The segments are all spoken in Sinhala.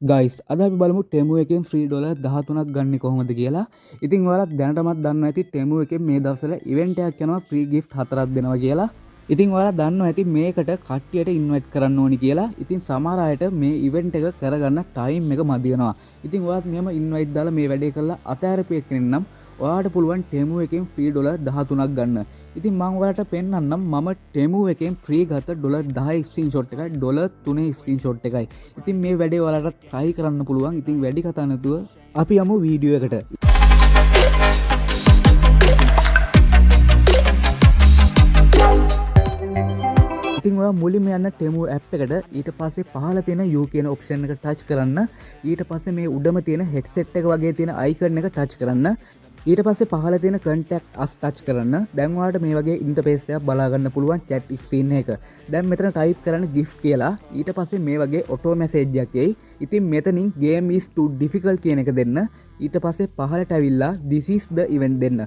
ගයිස් අද අපි බලමු ටෙමු එකෙන් ෆ්‍රී ඩොලර් 13ක් ගන්න කොහොමද කියලා. ඉතින් ඔයාලා දැනටමත් දන්නවා ඇති ටෙමු එකෙන් මේ දවස්වල ඉවෙන්ට් එකක් යනවා ෆ්‍රී ගිෆ්ට් 4ක් දෙනවා කියලා. ඉතින් ඔයාලා දන්නවා ඇති මේකට කට්ටියට ඉන්වයිට් කරන්න ඕනි කියලා. ඉතින් සමහර අයට මේ ඉවෙන්ට් එක කරගන්න ටයිම් එක මදි වෙනවා. ඉතින් ඔයාත් මෙහෙම ඉන්වයිට් දාලා මේ වැඩේ කරලා අතෑරපු එක්කෙනෙක් නම් ඔයාට පුළුවන් ටෙමු එකෙන් ෆ්‍රී ඩොලර් 13ක් ගන්න. ඉතින් මම ඔයාලට පෙන්නන්නම් මම ටෙමු එකෙන් ෆ්‍රී ගත්ත ඩොලර් 10 ස්ක්‍රීන්ෂොට් එකයි ඩොලර් 3 ස්ක්‍රීන්ෂොට් එකයි. ඉතින් මේ වැඩේ ඔයාලට try කරන්න පුළුවන්. ඉතින් වැඩි කතා නැතුව අපි යමු වීඩියෝ එකට. ඉතින් ඔයා මුලින්ම යන්න ටෙමු ඇප් එකට. ඊට පස්සේ පහළ තියෙන U කියන ඔප්ෂන් එක ටච් කරන්න. ඊට පස්සේ මේ උඩම තියෙන හෙඩ්සෙට් එක වගේ තියෙන අයිකන් එක ටච් කරන්න. ඊට පස්සේ පහළ තියෙන contact us ටච් කරන්න. දැන් ඔයාලට මේ වගේ ඉන්ටර්ෆේස් එකක් බලා ගන්න පුළුවන් chat screen එක. දැන් මෙතන type කරන්න gift කියලා. ඊට පස්සේ මේ වගේ auto message එකක් එයි. ඉතින් මෙතනින් game is too difficult කියන එක දෙන්න. ඊට පස්සේ පහළට ඇවිල්ලා this is the event දෙන්න.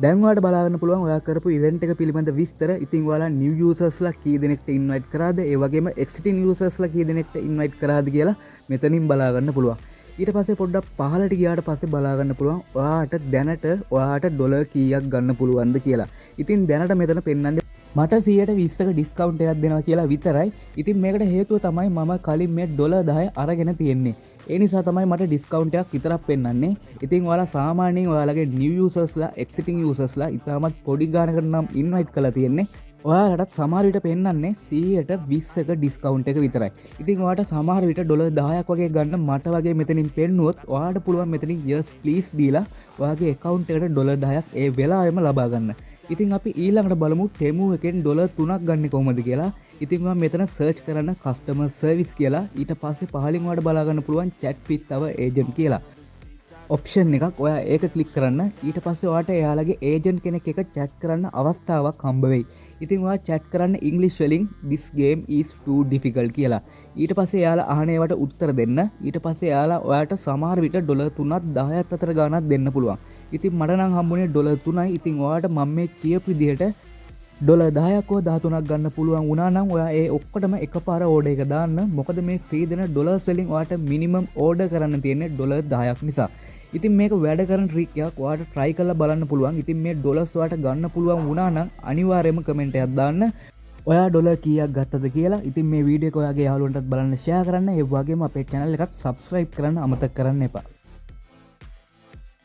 දැන් ඔයාලට බලා ගන්න පුළුවන් ඔයා කරපු event එක පිළිබඳ විස්තර. ඉතින් ඔයාලා new users ලා කී දෙනෙක්ට invite කරාද? ඒ වගේම existing users ලා කී දෙනෙක්ට invite කරාද කියලා මෙතනින් බලා ගන්න පුළුවන්. ඊට පස්සේ පොඩ්ඩක් පහළට ගියාට පස්සේ බලා ගන්න පුළුවන් ඔයාට දැනට ඔයාට ඩොලර් කීයක් ගන්න පුළුවන්ද කියලා. ඉතින් දැනට මෙතන පෙන්වන්නේ මට 120ක ඩිස්කවුන්ට් එකක් දෙනවා කියලා විතරයි. ඉතින් මේකට හේතුව තමයි මම කලින් මේ ඩොලර් 10 අරගෙන තියෙන්නේ. ඒ නිසා තමයි මට ඩිස්කවුන්ට් එකක් විතරක් පෙන්වන්නේ. ඉතින් ඔයාලා සාමාන්‍යයෙන් ඔයාලගේ new users ලා exiting users ලා ඉතාමත් පොඩි ගානකට නම් invite කරලා තියෙන්නේ. ඔයාලටත් සමහර විට පෙන්වන්නේ 120ක ඩිස්කවුන්ට් එක විතරයි. ඉතින් ඔයාලට සමහර විට ඩොලර් 10ක් වගේ ගන්න මට වගේ මෙතනින් පෙන්නුවොත් ඔයාලට පුළුවන් මෙතනින් yes please දීලා ඔයාගේ account එකට ඩොලර් 10ක් ඒ වෙලාවෙම ලබා ගන්න. ඉතින් අපි ඊළඟට බලමු ටෙමු එකෙන් ඩොලර් 3ක් ගන්න කොහොමද කියලා. ඉතින් මම මෙතන search කරන්න customer service කියලා. ඊට පස්සේ පහලින් ඔයාලට බලා ගන්න පුළුවන් chat with our agent කියලා. ඔප්ෂන් එකක් ඔයා ඒක ක්ලික් කරන්න. ඊට පස්සේ ඔයාට එයාලගේ ඒජන්ට් කෙනෙක් එක chat කරන්න අවස්ථාවක් හම්බ වෙයි. ඉතින් ඔයා chat කරන්න ඉංග්‍රීසි වලින් this game is too difficult කියලා. ඊට පස්සේ එයාලා අහන ඒවාට උත්තර දෙන්න. ඊට පස්සේ එයාලා ඔයාට සමහර විට ඩොලර් 3ක් 10ක් අතර ගාණක් දෙන්න පුළුවන්. ඉතින් මට නම් හම්බුනේ ඩොලර් 3යි. ඉතින් ඔයාට මම මේ කියපු විදිහට ඩොලර් 10ක් හෝ 13ක් ගන්න පුළුවන් වුණා නම් ඔයා ඒ ඔක්කොටම එකපාර ඕඩර් එක දාන්න. මොකද මේ ෆ්‍රී දෙන ඩොලර්ස් වලින් ඔයාට මිනිමම් ඕඩර් කරන්න තියෙන්නේ ඩොලර් 10ක් නිසා. ඉතින් මේක වැඩ කරන ට්‍රික් එකක් ඔයාලට try කරලා බලන්න පුළුවන්. ඉතින් මේ ඩොලර්ස් ඔයාලට ගන්න පුළුවන් වුණා නම් අනිවාර්යයෙන්ම කමෙන්ට් එකක් දාන්න. ඔයා ඩොලර් කීයක් ගත්තද කියලා. ඉතින් මේ වීඩියෝ එක ඔයාගේ යාළුවන්ටත් බලන්න share කරන්න. ඒ වගේම අපේ channel එකත් subscribe කරන්න අමතක කරන්න එපා.